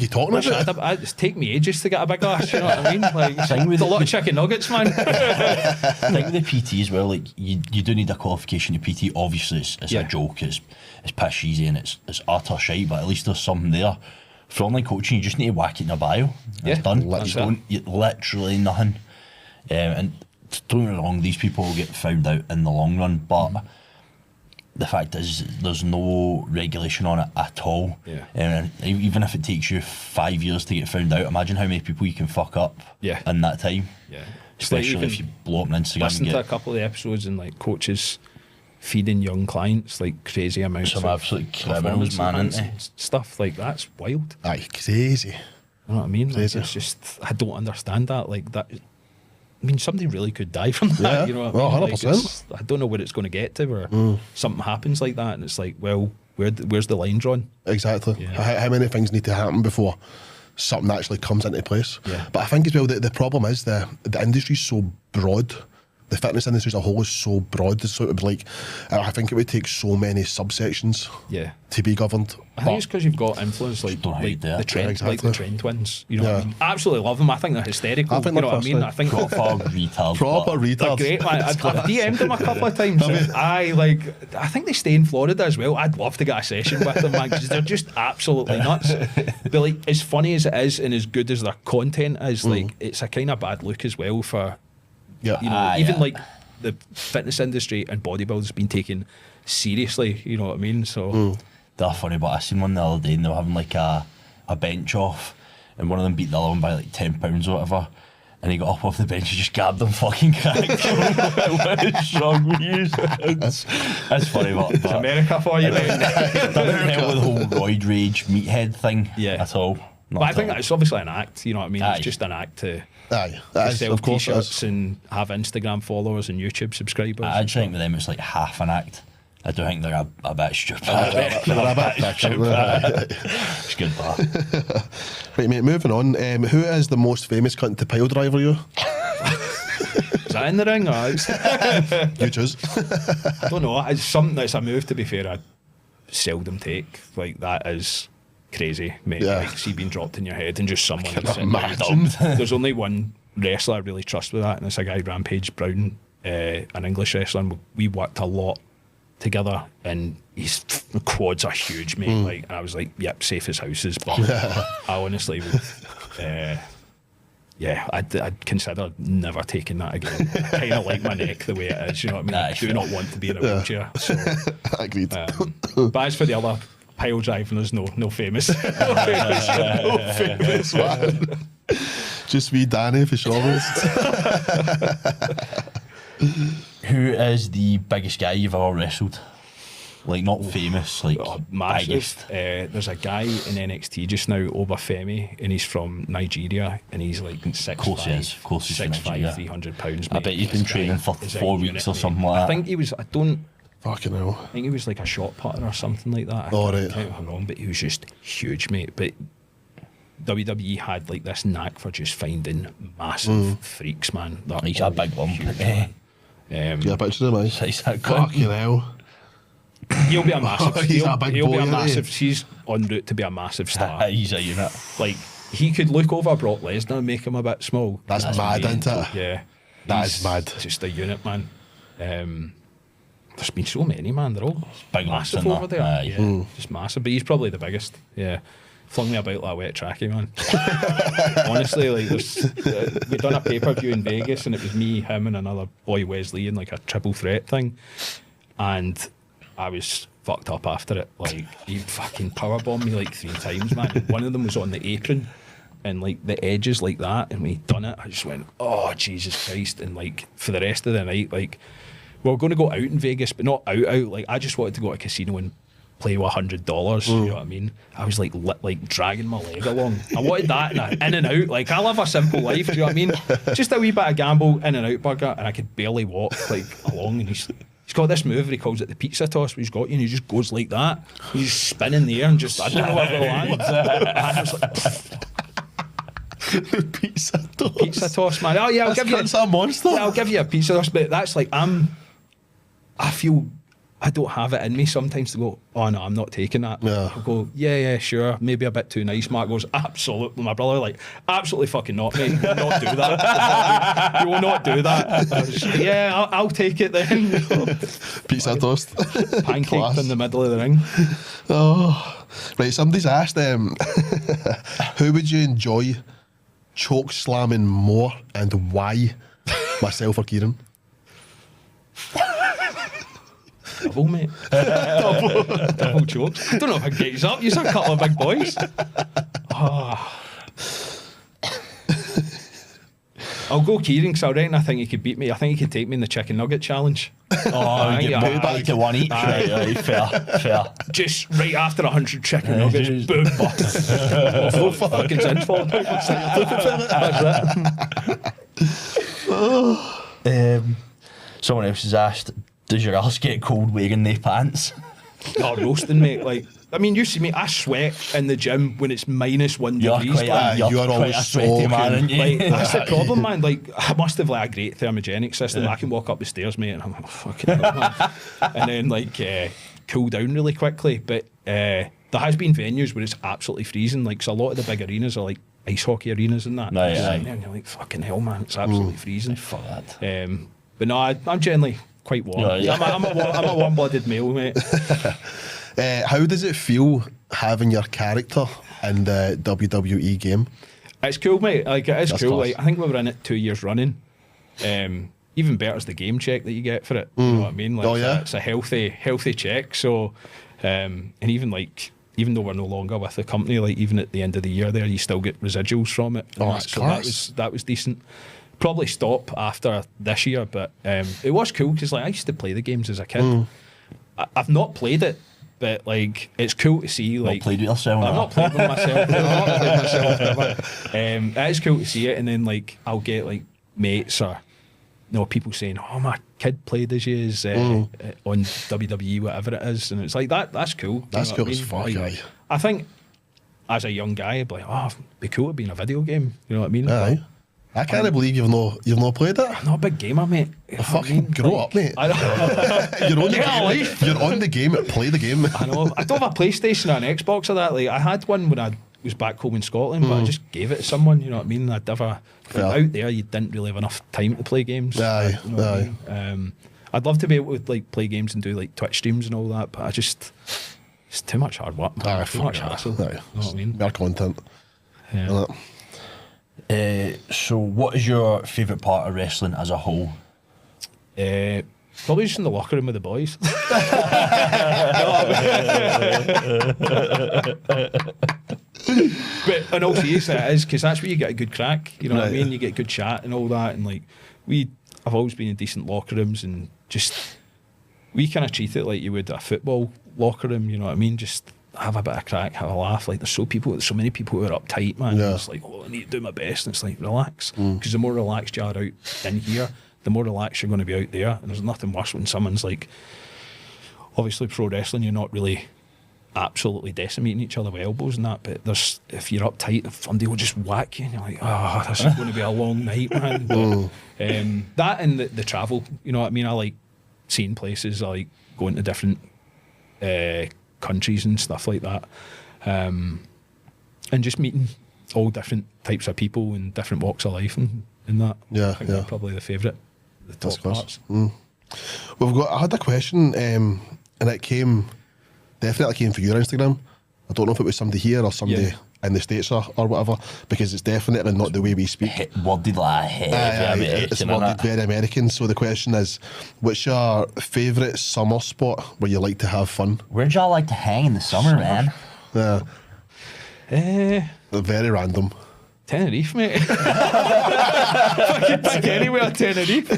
talking about? It's take me ages to get a big ass, you know what I mean? Like, Thing with it's a it- lot of chicken nuggets, man. I think with the PT as well, like you do need a qualification to PT. Obviously, it's Yeah. a joke, it's piss easy and it's utter shite, but at least there's something there. For online coaching, you just need to whack it in your bio. Yeah, It's done. that's You literally nothing. And don't get me wrong, these people will get found out in the long run, but the fact is there's no regulation on it at all. Yeah. And even if it takes you 5 years to get found out, imagine how many people you can fuck up Yeah. in that time. Yeah. It's like Especially if you blow up on Instagram listen and to a get couple of the episodes and like coaches feeding young clients like crazy amounts some of absolute criminals, performance man, enhancing isn't stuff. Like, that's wild. Aye, crazy. You know what I mean? Like, Crazy. it's just, I don't understand that. Like, that, I mean, somebody really could die from that. Yeah, You know what well, I mean? 100%. Like, I don't know where it's going to get to, where something happens like that, and it's like, well, where's the line drawn? Exactly. Yeah. How many things need to happen before something actually comes into place? Yeah. But I think as well the problem is the industry's so broad. The fitness industry as a whole is so broad. So it would be like, I think it would take so many subsections Yeah. to be governed. I think it's because you've got influence like, Don't hate that. the trend, Yeah, exactly. like the trend twins. You know what I Yeah. mean? I absolutely love them. I think they're hysterical. I think you know they're what I mean? I think proper retard. Proper but they're retards. great, man. I've DM'd them a couple of times. I think they stay in Florida as well. I'd love to get a session with them, man, because they're just absolutely nuts. But like, as funny as it is and as good as their content is, like, it's a kind of bad look as well for, Yeah. you know, even yeah. like the fitness industry and bodybuilders being taken seriously. You know what I mean? So They're funny, but I seen one the other day and they were having like a bench off, and one of them beat the other one by like £10 or whatever. And he got up off the bench and just grabbed them fucking cracked him. What is wrong with you? That's funny, but America for you. it doesn't help with the whole roid rage meathead thing Yeah. at all. But I think that's obviously an act, you know what I mean? Aye. It's just an act to Aye, that is, sell of course it t-shirts is. and have Instagram followers and YouTube subscribers. I actually think with them it's like half an act. I do think they're a bit stupid. They're a bit thick, aren't they? It's good, that. Right, mate, moving on. Who is the most famous cunt to pile driver you? Is that in the ring? Or You choose. I don't know. It's something that's a move, to be fair, I seldom take. Like, that is crazy, mate. Yeah. Like, see being dropped in your head and just someone Can who's sitting there imagine. dumb. There's only one wrestler I really trust with that, and it's a guy, Rampage Brown, an English wrestler. And we worked a lot together, and his quads are huge, mate. Like, and I was like, yep, safe as houses. But I honestly would, yeah, I'd consider never taking that again. I kind of like my neck the way it is, you know what I mean? I do not want to be in a wheelchair. So, Agreed. but as for the other pile driving, there's no famous. No famous one. Just wee Danny for shovels. Who is the biggest guy you've ever wrestled? Like, not famous, like Massive. biggest. There's a guy in NXT just now, Obafemi, and he's from Nigeria, and he's like 6'5", Of course he is. Of course he's from 6'5", Nigeria. 300 pounds. I bet he's been training for 4 weeks or something like I that. think he was. Fucking hell. I think he was like a shot putter or something like that. Oh, I right. can't if I'm wrong, but he was just huge, mate. But WWE had like this knack for just finding massive freaks, man. They're He's a all big lump. huge, Eh? man. Yeah, picture of him, aye. He's that cunt. Fucking hell. He'll be a massive. He's he'll a big he'll boy, be a isn't he? massive. He's en route to be a massive star. He's a unit. Like, he could look over Brock Lesnar and make him a bit small. That's mad, isn't it? Yeah, That He's is mad. Just a unit, man. There's been so many, man. They're all Big massive lumps in over there. there. Aye. Yeah, just massive. But he's probably the biggest. Yeah. Flung me about like a wet trackie, man. Honestly, like, we done a pay-per-view in Vegas, and it was me, him, and another boy, Wesley, in like a triple threat thing. And I was fucked up after it. Like, he fucking powerbombed me like 3 times, man. One of them was on the apron and like the edges like that, and when he'd done it, I just went, oh, Jesus Christ. And like, for the rest of the night, like, we were going to go out in Vegas, but not out. Like, I just wanted to go to a casino and play with $100. You know what I mean? I was like dragging my leg along. I wanted that in and out. Like, I live a simple life. Do you know what I mean? Just a wee bit of gamble, in and out burger, and I could barely walk like along. And he's got this move where he calls it the pizza toss, where he's got you and he just goes like that. He's just spinning the air and just, I don't know where it lands. I was like, Pizza toast. pizza toss, man. Oh yeah, I'll This give you. cunt's a monster. Yeah, I'll give you a pizza toss, but that's like, I feel I don't have it in me sometimes to go, oh no, I'm not taking that. Yeah. I'll go, yeah, sure, maybe a bit too nice. Mark goes, absolutely. My brother, like, absolutely fucking not, mate. You will not do that. You will not do that. I was, yeah, I'll take it then. Pizza toast. Pancake Class. in the middle of the ring. Oh, right. Somebody's asked, who would you enjoy choke slamming more and why? Myself or Kieran? Double, mate. Double chokes. I don't know if I can get you up. You're a couple of big boys. Oh. I'll go Kieran, because I think he could beat me. I think he could take me in the chicken nugget challenge. Oh, think get yeah. back to 1 each. Right, fair. Just right after 100 chicken nuggets, just- boom. Oh, fucking sin fall. Someone else has asked, does your ass get cold wearing the pants? Oh, roasting, mate. Like, I mean, you see me, I sweat in the gym when it's -1 You're degrees. quite like, you are quite always a sweaty man, soaking. aren't you? Like, that's the problem, man. Like, I must have like a great thermogenic system. I can walk up the stairs, mate, and I'm like, fucking hell, man. And then like cool down really quickly. But there has been venues where it's absolutely freezing. Like, so a lot of the big arenas are like ice hockey arenas and that. Right, You're aye. sitting there and you're like, fucking hell, man, it's absolutely freezing. Fuck that. But no, I'm generally quite warm. Yeah, yeah. I'm a warm-blooded male, mate. How does it feel having your character in the WWE game? It's cool, mate. Like, it is That's cool. class. Like, I think we were in it 2 years running. Even better is the game check that you get for it. You know what I mean? Like, Oh, yeah? it's a healthy check. So, and even though we're no longer with the company, like even at the end of the year, there you still get residuals from it. Oh, And that's so class. that was decent. Probably stop after this year, but it was cool because like I used to play the games as a kid. I've not played it but like it's cool to see. Like, not played with yourself. I've not played with myself. I've not played myself ever. It is cool to see it, and then like I'll get like mates or people saying, "Oh, my kid played as you on WWE, whatever it is," and it's like that's cool. That's cool as fuck. Like, I think as a young guy, I'd be like, "Oh, it'd be cool to be in a video game." You know what I mean? Aye. I can't believe you've not played it. I'm not a big gamer, mate. You know Fucking grow up, mate. I know. You're on the Get a game. life. You're on the game. Play the game. I know. I don't have a PlayStation or an Xbox or that. Like I had one when I was back home in Scotland, but I just gave it to someone. You know what I mean? I'd never out there. You didn't really have enough time to play games. Aye, you know what I mean? I'd love to be able to like play games and do like Twitch streams and all that, but it's too much hard work. Aye, Too much hassle. Aye. You know what I mean? More content. Yeah. So what is your favourite part of wrestling as a whole? Probably just in the locker room with the boys. But in all seriousness, it is because that's where you get a good crack. You know what I mean? You get good chat and all that, and like I've always been in decent locker rooms, and just we kind of treat it like you would a football locker room. You know what I mean? Just have a bit of crack, have a laugh. Like there's so many people who are uptight, man. Yeah. It's like, I need to do my best, and it's like relax, because the more relaxed you are out in here, the more relaxed you're going to be out there. And there's nothing worse when someone's like, obviously pro wrestling, you're not really absolutely decimating each other with elbows and that, but if you're uptight, somebody will just whack you and you're like, oh, this is going to be a long night, man. But, that and the travel, you know what I mean? I like seeing places, I like going to different countries and stuff like that, and just meeting all different types of people and different walks of life and that. I think they're probably the favourite, the top parts. I had a question, and it definitely came for your Instagram. I don't know if it was somebody here or somebody in the States or whatever, because it's definitely not the way we speak. Worded like it's worded very American. So the question is, what's your favourite summer spot where you like to have fun? Where'd y'all like to hang in the summer, man? Very random. Tenerife, mate. Fucking pick anywhere, Tenerife.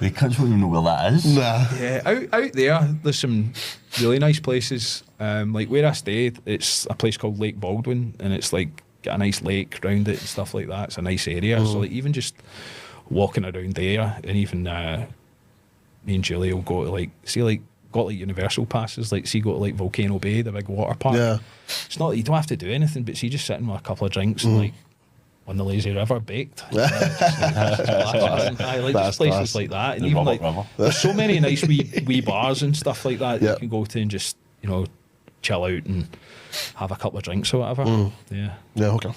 The cunts won't even know where that is. Nah. Yeah, out there, there's some really nice places. Like where I stayed, it's a place called Lake Baldwin, and it's like got a nice lake around it and stuff like that. It's a nice area. So like even just walking around there, and even me and Julie will go to got like Universal passes, go to like Volcano Bay, the big water park. Yeah. It's not that you don't have to do anything, but see, just sitting with a couple of drinks and like on the lazy river baked. I like just places class. like that, and The even Robert like River. there's so many nice wee bars and stuff like that you can go to and just chill out and have a couple of drinks or whatever. Yeah, okay,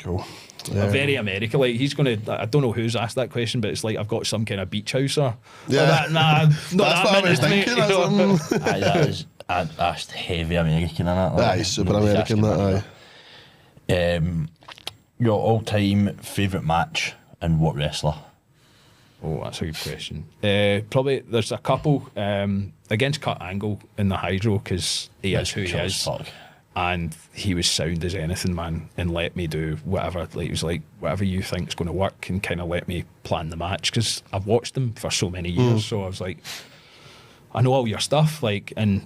cool. very American. Like he's gonna. I don't know who's asked that question, but it's like I've got some kind of beach house or that. Nah, not That's that what I was minute, thinking. mate, Aye, that is that's heavy American in it. Aye, super Nobody's American. asking That your all-time favourite match and what wrestler? Oh, that's a good question. Probably there's a couple against Kurt Angle in the Hydro, because he is who he Cool as is, fuck. and he was sound as anything, man, and let me do whatever. Like he was like, whatever you think is going to work, and kind of let me plan the match, because I've watched him for so many years. So I was like, I know all your stuff, like, and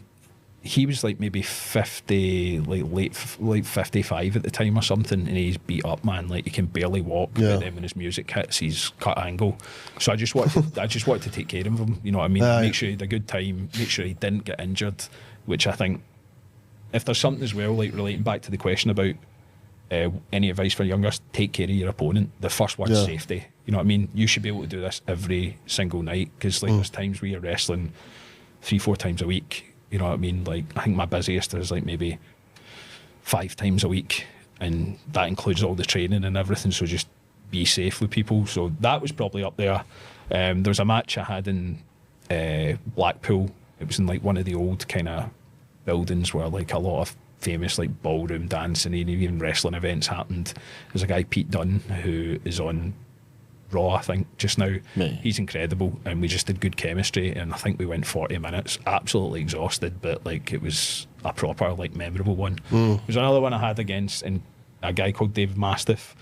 he was like maybe 50, like 55 at the time or something, and he's beat up, man. Like he can barely walk. But then when his music hits, he's Cut Angle. So I just wanted to take care of him. You know what I mean? Make sure he had a good time. Make sure he didn't get injured. Which I think, if there's something as well, like relating back to the question about any advice for youngers, take care of your opponent. The first word's safety. You know what I mean? You should be able to do this every single night, because like there's times where you're wrestling 3-4 times a week. You know what I mean? Like, I think my busiest is like maybe 5 times a week, and that includes all the training and everything. So just be safe with people. So that was probably up there. There was a match I had in Blackpool. It was in like one of the old kind of buildings where like a lot of famous like ballroom dancing and even wrestling events happened. There's a guy, Pete Dunne, who is on Raw, I think, just now. Right. He's incredible, and we just did good chemistry, and I think we went 40 minutes, absolutely exhausted, but like it was a proper like memorable one. There was another one I had against a guy called David Mastiff,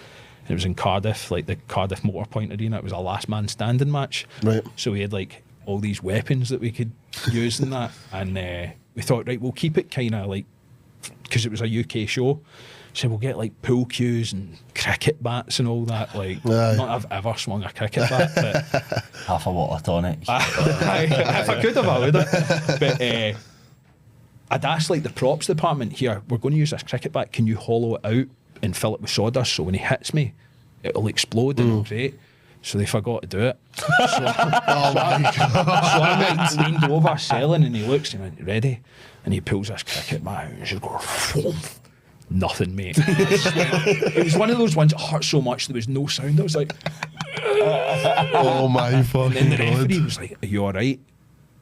and it was in Cardiff, like the Cardiff Motor Point Arena. It was a last man standing match. Right. So we had like all these weapons that we could use in that, and we thought, right, we'll keep it kind of like, because it was a UK show, so we'll get like pool cues and cricket bats and all that. Like, not that I've ever swung a cricket bat, but half a water tonic. if I could have, I would have. But I'd asked like the props department, here, we're going to use this cricket bat, can you hollow it out and fill it with sawdust so when he hits me it'll explode and it'll great. So they forgot to do it. So, I'm like leaned over selling, and he looks and he went, ready? And he pulls this cricket bat out and just goes, nothing, mate. It was one of those ones that hurt so much there was no sound. I was like, oh my fucking and then the God. referee was like, are you alright?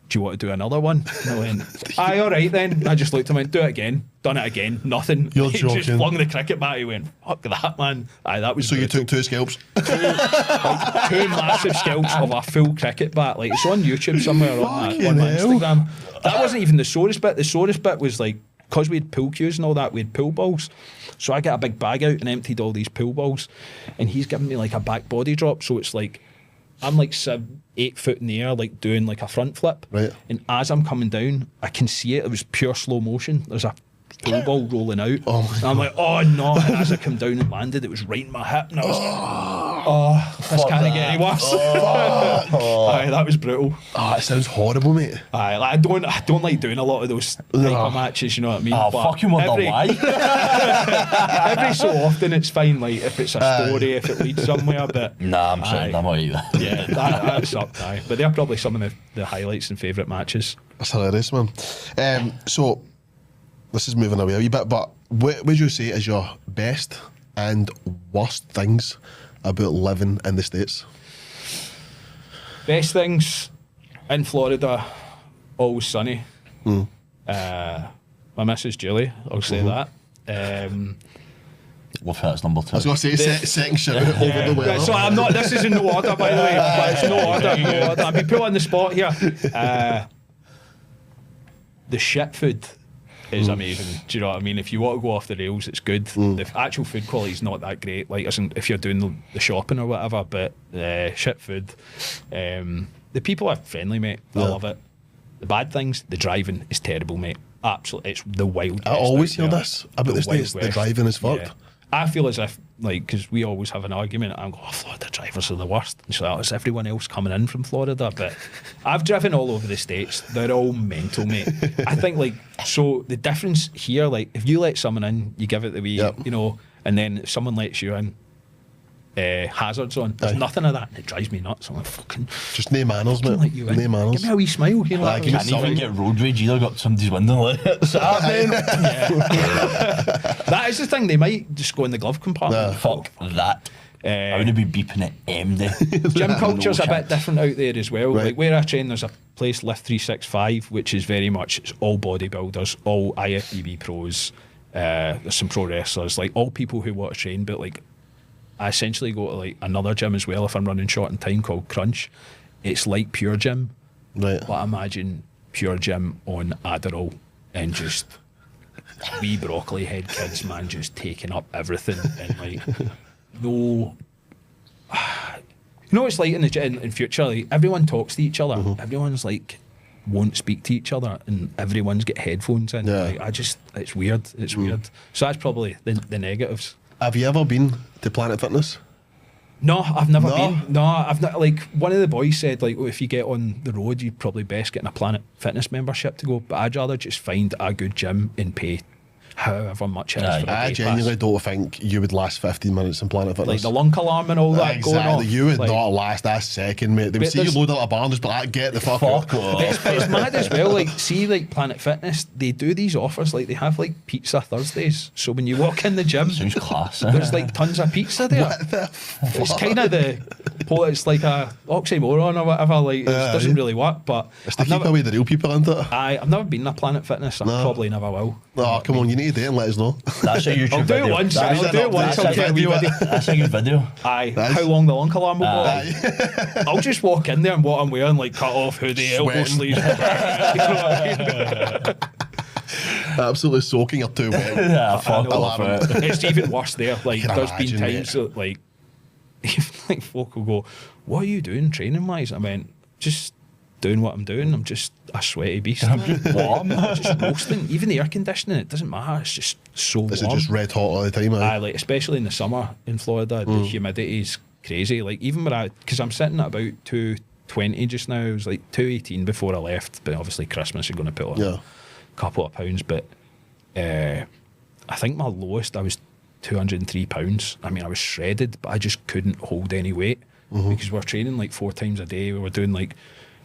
Do you want to do another one? And I went, aye, alright then. I just looked at him and went, do it again. Done it again. Nothing. You're he joking. just flung the cricket bat. He went, fuck that, man. Aye, that was So you brutal. took 2 scalps? Two massive scalps of a full cricket bat. Like, it's on YouTube somewhere on my Fucking hell. Instagram. That wasn't even the sorest bit. The sorest bit was like, because we had pool cues and all that, we had pool balls. So I got a big bag out and emptied all these pool balls, and he's giving me like a back body drop. So it's like, I'm like 8 foot in the air, like doing like a front flip. Right. And as I'm coming down, I can see it. It was pure slow motion. There's a pool ball rolling out. Oh my and I'm like, oh no. And as I come down and landed, it was right in my hip. And I was like, this can't get any worse. Aye, that was brutal. Oh, it sounds horrible, mate. Aye, like, I don't like doing a lot of those type of matches, you know what I mean? Oh, But fucking wonder why. every so often it's fine, like if it's a story, if it leads somewhere, but Nah, I'm saying I'm not either. yeah, that sucked, aye. But they're probably some of the highlights and favourite matches. That's hilarious, man. So, this is moving away a wee bit, but what would you say is your best and worst things about living in the States? Best things in Florida, always sunny. My missus Julie, I'll say that. Well, that's number 2. I was going to say second shout out over the weather. So I'm not. This is in no order, by the way. But it's no order. No order. I'll be put on the spot here. The shit food is amazing. Do you know what I mean? If you want to go off the rails, it's good. The actual food quality is not that great. Like, if you're doing the shopping or whatever, but shit food. The people are friendly, mate. I love it. The bad things, the driving is terrible, mate. Absolutely, it's the wild. I always hear this about the States. The driving is fucked. Yeah. I feel as if, like, because we always have an argument, I'm going, Florida drivers are the worst. And so it's everyone else coming in from Florida. But I've driven all over the States. They're all mental, mate. I think, like, so the difference here, like, if you let someone in, you give it the wee, you know, and then if someone lets you in, hazards on. There's nothing of that, and it drives me nuts. I'm like, fucking just no manners, mate. let you in. No manners. Give me a wee smile. You know, Like, give me Can't even get road rage either. Got somebody's window lit. that is the thing. They might just go in the glove compartment. Fuck that. I wouldn't be beeping it MD. Gym culture's No a bit chance. different out there as well. Right. Like where I train, there's a place, Lift 365, which is very much, it's all bodybuilders, all IFBB pros. There's some pro wrestlers, like all people who want to train, but like I essentially go to like another gym as well if I'm running short in time, called Crunch. It's like Pure Gym, Right. but imagine Pure Gym on Adderall and just wee broccoli head kids, man, just taking up everything and like no. You know, it's like in the gym in future, like everyone talks to each other. Everyone's like won't speak to each other, and everyone's got headphones in. Yeah. Like, it's weird. It's weird. So that's probably the negatives. Have you ever been to Planet Fitness? No, I've never No? been. No, I've not. Like one of the boys said, like, oh, if you get on the road, you'd probably best get a Planet Fitness membership to go. But I'd rather just find a good gym and pay however much it is for a I day genuinely pass. don't think you would last 15 minutes in Planet Fitness. Like the lunk alarm and all that going off. Exactly, you would Like, not last a second, mate. They would But see you there's- load up a bar and just be like, get the fuck out. But it's mad as well. Like, see, like Planet Fitness, they do these offers. Like, they have like pizza Thursdays. So when you walk in the gym, Sounds class. there's like tons of pizza there. It's kind of it's like a oxymoron or whatever. Like, it doesn't really work. But It's to keep away the real people into it. I've never been to Planet Fitness. I probably never will. Oh, come on, you need to do it and let us know. That's a YouTube I'll do it video. once. That's I'll do it once. I'll get a wee video. That's a good video. Aye, Nice. how long the lunk alarm will go? Aye. I'll just walk in there and what I'm wearing, like cut off hoodie, elbow Sweating. sleeves. You know what I mean? Absolutely soaking or too wet. Yeah, fuck know. off it. It's even worse there. Like, can there's been imagine, times that, like, even like folk will go, "What are you doing training wise?" I went, just doing what I'm doing. I'm just a sweaty beast. I'm just warm. I'm just roasting. Even the air conditioning, it doesn't matter. It's just so warm. Is it just red hot all the time? Aye, like especially in the summer in Florida, the humidity is crazy. Like even when because I'm sitting at about 220 just now. It was like 218 before I left, but obviously Christmas you're going to put on a couple of pounds. But I think my lowest I was 203 pounds. I mean, I was shredded, but I just couldn't hold any weight because we're training like 4 times a day. We were doing like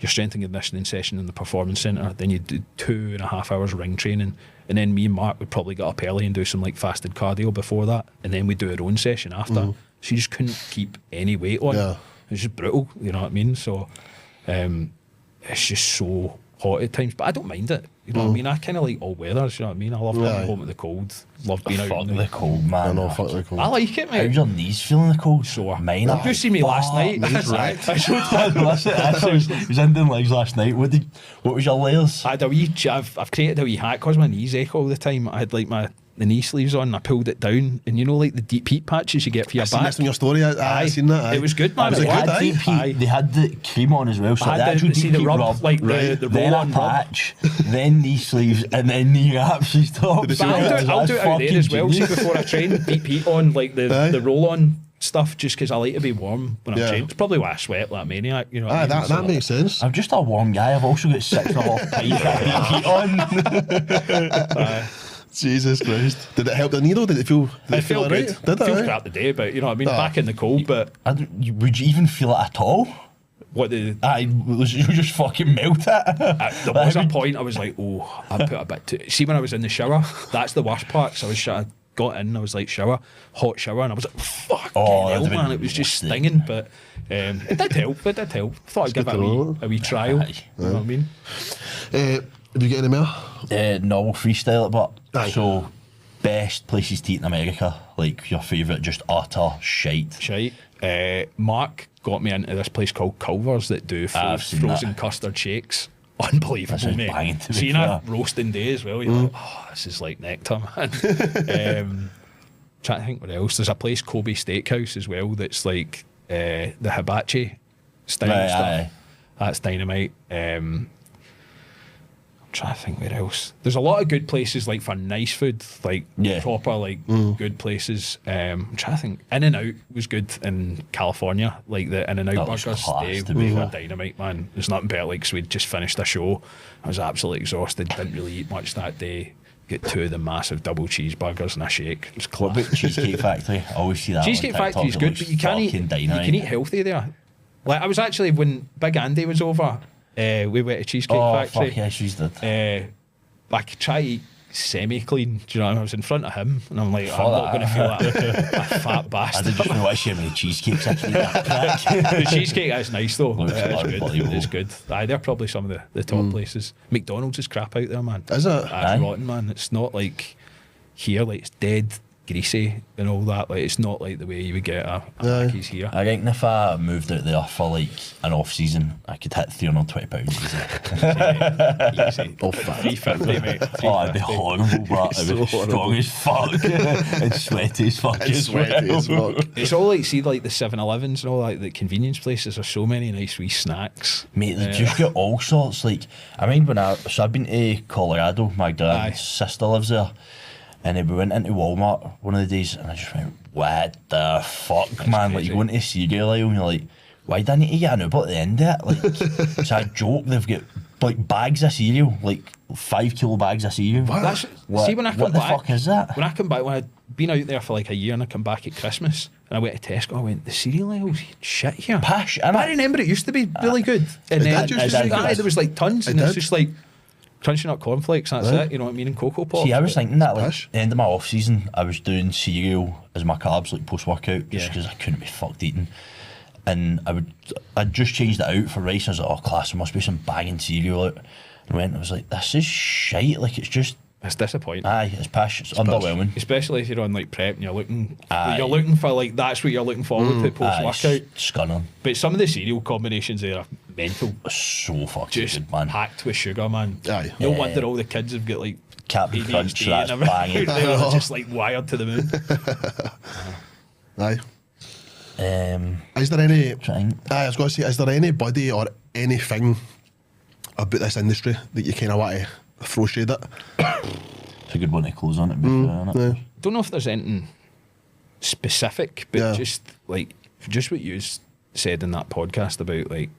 your strength and conditioning session in the performance centre, then you do 2.5 hours ring training, and then me and Mark would probably get up early and do some like fasted cardio before that, and then we'd do our own session after. So you just couldn't keep any weight on. It was just brutal, you know what I mean? So it's just so hot at times, but I don't mind it. You know what I mean? I kind of like all weathers, you know what I mean? I love coming home at the cold, love being out Fuck in the cold, man. No, fuck the cold. I like it, mate. How's your knees feeling the cold? Sore. Mine are. You seen me last night. Knees wrecked. I showed you. Listen, I was in doing legs last night. What was your layers? I had a wee. I've created a wee hack because my knees ache all the time. I had like the knee sleeves on, and I pulled it down, and you know, like the deep heat patches you get for your I seen back. this on your story. I seen that. Aye. It was good, man. Was it They good? had deep Aye. heat. They had the cream on as well. So I the had actual the deep heat rub, like the then roll-on a rub. patch, then knee sleeves, and then knee wraps and stuff. But I'll do it out there as well. See, before I train, deep heat on, like the roll-on stuff, just because I like to be warm when I'm training. It's probably why I sweat like a maniac. You know what I mean? That makes sense. I'm just a warm guy. I've also got 6.5 pints of deep heat on. Jesus Christ. Did it help the knee though? Did it feel I feel all good. right? Did I feel it? crap the day, but you know what I mean? Back in the cold, but Would you even feel it at all? what the... You just fucking melt it. There was a point I was like, oh, I put a bit too... See, when I was in the shower, that's the worst part. So I got in, I was like, hot shower, and I was like, fuck, hell, man. It was just stinging, but it did help. Thought I'd give it a wee trial. Aye. You know what I mean? Have you got any more? No, we'll freestyle it, but Aye. so best places to eat in America, like your favourite, just utter shite. Mark got me into this place called Culver's that do I've seen frozen that. custard shakes. Unbelievable, sounds mate. banging to be Seeing a fair. roasting day as well, you're like, oh, this is like nectar, man. Trying to think what else. There's a place, Kobe Steakhouse, as well, that's like the hibachi style Right, stuff. aye. That's dynamite. I'm trying to think where else. There's a lot of good places like for nice food, like proper like good places. I'm trying to think. In-N-Out was good in California, like the In-N-Out That was burgers. class, They to be were fair. dynamite, man. There's nothing better. Like, so we'd just finished a show. I was absolutely exhausted. Didn't really eat much that day. Get 2 of the massive double cheeseburgers and a shake. It was What class. about Cheesecake Factory? I always see that. Cheesecake on TikTok. Factory is It good, looks but you can't eat. fucking You dynamite. can eat healthy there. Like I was actually when Big Andy was over, we went to Cheesecake Factory. Fuck yeah, she's did. I could try to eat semi-clean. Do you know? I was in front of him, and I'm like, I'm Fuck not that. going to feel like a fat I bastard. did just know what how many cheesecakes actually that crack. The cheesecake is nice though. Looks It's good. unbelievable. It's good. Aye, they're probably some of the top places. McDonald's is crap out there, man. Is it? Aye. It's rotten, man. It's not like here. Like it's dead, greasy, and all that. Like it's not like the way you would get a Mackey's here. I reckon if I moved out there for like an off season, I could hit £320 easy. Easy. Oh, fuck. 350, mate. Oh, it'd be 350. horrible, but it was So strong as fuck and sweaty as fuck as Sweaty well. as fuck. It's all like, see, like the 7-Elevens and all like the convenience places. There's so many nice wee snacks. Mate, they just got all sorts. Like, I mean, I've been to Colorado. My dad's sister lives there, and we went into Walmart one of the days, and I just went, "What the fuck, man!" Like, crazy. you go into a cereal aisle, and you're like, "Why do I need to get an Uber at the end of it?" Like, it's a joke. They've got like bags of cereal, like 5 kilo bags of cereal. That's, What, see, when I come what the back, fuck is that? When I come back, when I'd been out there for like a year and I come back at Christmas and I went to Tesco, I went, the cereal aisle's shit here. Pish, I innit? remember it used to be really good. And then did used it's to just, be. there was like tons, and It it's did. just like crunching up cornflakes, that's it, you know what I mean, and Cocoa Pops. See, I was but- thinking that, like, Pish. the end of my off season, I was doing cereal as my carbs, like post workout, just Yeah. because I couldn't be fucked eating. And I'd just changed it out for rice. I was like, oh, class, there must be some banging cereal out. And I was like, this is shite. Like, it's just, It's disappointing. aye, it's pish, it's underwhelming. Especially if you're on like prep and you're looking Aye. for like, that's what you're looking forward to post Aye, workout. it's scunning. But some of the cereal combinations there are mental. So fucking Just good, man. packed with sugar, man. Aye. No Yeah. wonder all the kids have got like Captain ADHD Crunch, that's and everything. banging. They're just like wired to the moon. Aye. Um, Is there any? trying. Aye, I was going to say, is there anybody or anything about this industry that you kind of want to throw shade at? It's a good one to close on, to be fair, isn't it? Yeah. Don't know if there's anything specific, but just what you said in that podcast about like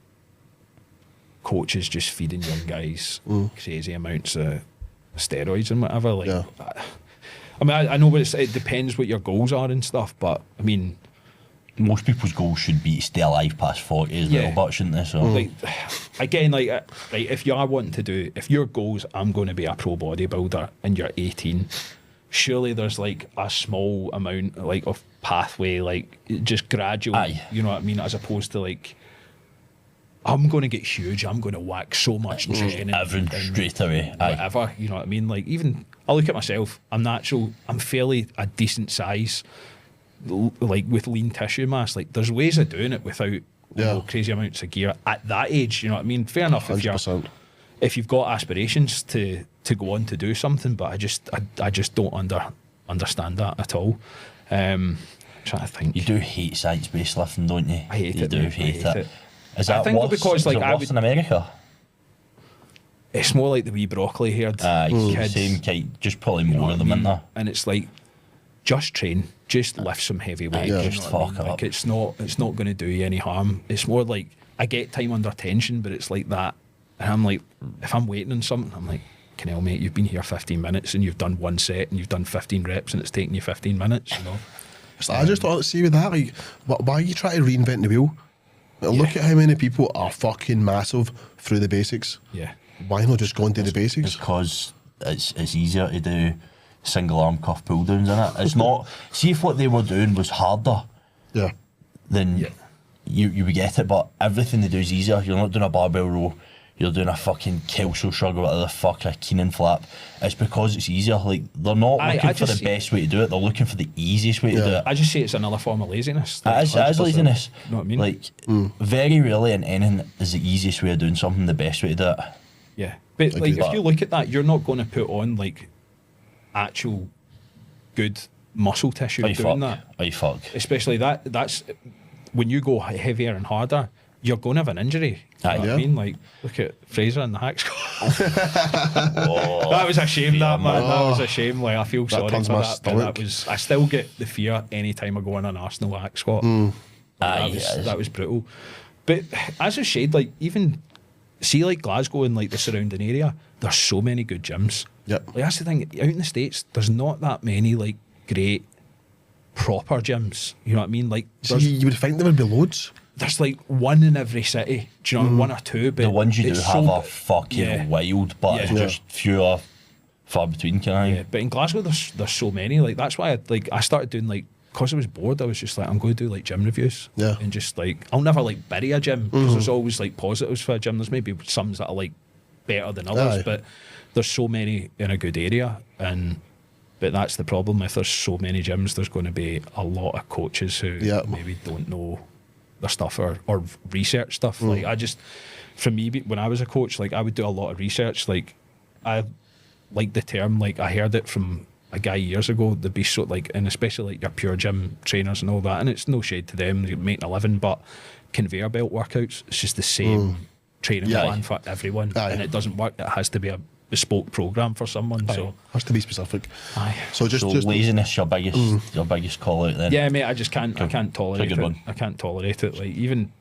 coaches just feeding young guys crazy amounts of steroids and whatever. Like, I mean, I know, but it depends what your goals are and stuff. But I mean, most people's goals should be to stay alive past 40 as well, but shouldn't they? So, like, again, like, right, if you are wanting to do, if your goals, I'm going to be a pro bodybuilder, and you're 18, surely there's like a small amount like of pathway, like just gradual. You know what I mean? As opposed to like, I'm going to get huge. I'm going to whack so much training, everything straight away. Whatever, you know what I mean? Like, even I look at myself. I'm natural. I'm fairly a decent size. Like with lean tissue mass, like there's ways of doing it without crazy amounts of gear at that age. You know what I mean? Fair enough 100%. if you've got aspirations to go on to do something, but I just don't understand that at all. Trying to think. You do hate science-based lifting, don't you? I hate you it. You do hate it. Is I that think worse? because like is it worse in America? It's more like the wee broccoli haired kids. Same kind, just probably more of them in there. And it's like, just train, just lift some heavy weight. Just fuck I mean? up. Like, it's not going to do you any harm. It's more like, I get time under tension, but it's like that. And I'm like, if I'm waiting on something, I'm like, hell, mate, you've been here 15 minutes and you've done one set and you've done 15 reps and it's taken you 15 minutes, you know. So I just thought, see with that, like, why are you trying to reinvent the wheel? Look at how many people are fucking massive through the basics. Yeah. Why not just go into the basics? Because it's easier to do single arm cuff pull downs in it. It's not. See if what they were doing was harder. Yeah. Then you would get it. But everything they do is easier. You're not doing a barbell row. You're doing a fucking Kelso shrug or whatever the fuck, a Keenan flap. It's because it's easier. Like, they're not looking for the best way to do it. They're looking for the easiest way to do it. I just say it's another form of laziness. Like, it is laziness. You know what I mean? Like, very rarely in anything is the easiest way of doing something the best way to do it. Yeah. But like, if you look at that, you're not going to put on like actual good muscle tissue doing that. Aye, fuck. Especially that's when you go heavier and harder, you're going to have an injury. You know what I mean? Like, look at Fraser in the hack squat. That was a shame, man. That was a shame. Like, I feel sorry for that. But that was, I still get the fear any time I go on an Arsenal hack squat. That was brutal. But as I said, like, even see like Glasgow and like the surrounding area, there's so many good gyms. Yep. Like, that's the thing. Out in the States, there's not that many like great proper gyms. You know what I mean? Like, so you would think there would be loads. There's like one in every city. Do you know, one or two? But the ones you do have so, are fucking wild, but it's just fewer, far between, can I? Yeah, but in Glasgow, there's so many. Like, that's why I started doing like, because I was bored, I was just like, I'm going to do like gym reviews. Yeah. And just like, I'll never like bury a gym because there's always like positives for a gym. There's maybe some that are like better than others, but there's so many in a good area. But that's the problem. If there's so many gyms, there's going to be a lot of coaches who maybe don't know their stuff or research stuff. Like, I just, for me, when I was a coach, like, I would do a lot of research. Like, I like the term, like, I heard it from a guy years ago. They'd be so like, and especially like your pure gym trainers and all that, and it's no shade to them, they're making a living, but conveyor belt workouts, it's just the same training plan for everyone, and it doesn't work. It has to be a bespoke program for someone. So has to be specific. So just laziness, your biggest call out then. Yeah, mate, I just can't. I can't tolerate it. One. I can't tolerate it. Like, even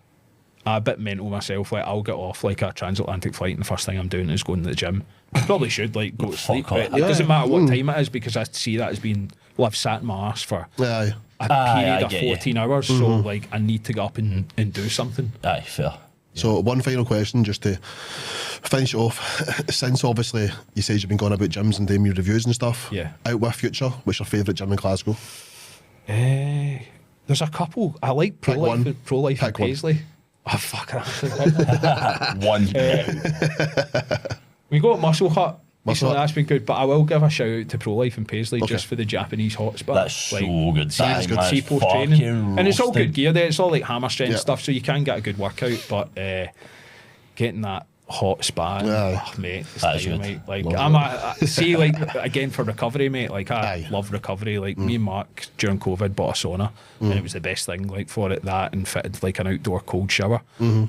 I'm a bit mental myself. Like, I'll get off like a transatlantic flight, and the first thing I'm doing is going to the gym. I probably should like go to sleep, but it doesn't matter what time it is, because I see that as being, well, I've sat in my ass for a period of 14 hours, so like, I need to get up and do something. Aye, fair. So one final question, just to finish off. Since obviously you said you've been going about gyms and doing your reviews and stuff, out with Future, what's your favourite gym in Glasgow? There's a couple. I like Pro Life in Paisley. Oh, fuck that. One. We got Muscle Hut. That's been good, but I will give a shout out to Pro Life in Paisley just for the Japanese hotspot. That's like, so good. That's good. C-post training, and it's all good gear there. It's all like hammer strength stuff, so you can get a good workout. But getting that hot spa. Mate, it's That is dying, good. mate. Like, Love see, like, again, for recovery, mate, like, I love recovery. Like, me and Mark, during COVID, bought a sauna, and it was the best thing, like, for it, that, and fitted, like, an outdoor cold shower.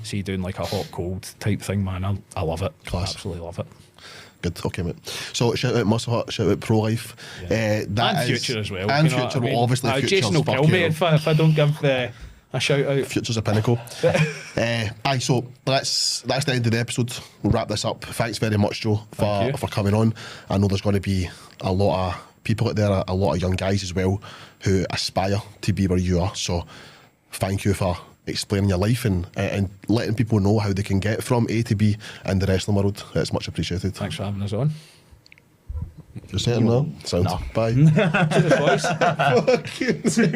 See, doing, like, a hot-cold type thing, man, I love it. Class. Absolutely love it. Good, okay, mate. So shout out Muscle Hut, shout out Pro Life. That And is- Future as well. And you know Future, what I mean? obviously. Future's Jason will kill fucking- me if I don't give a shout out. Future's a pinnacle. So that's the end of the episode. We'll wrap this up. Thanks very much, Joe, Thank you. for coming on. I know there's going to be a lot of people out there, a lot of young guys as well, who aspire to be where you are. So thank you for explaining your life and letting people know how they can get from A to B in the wrestling world. It's much appreciated. Thanks for having us on. You're saying no? Sound. No. Bye. Cheers, boys.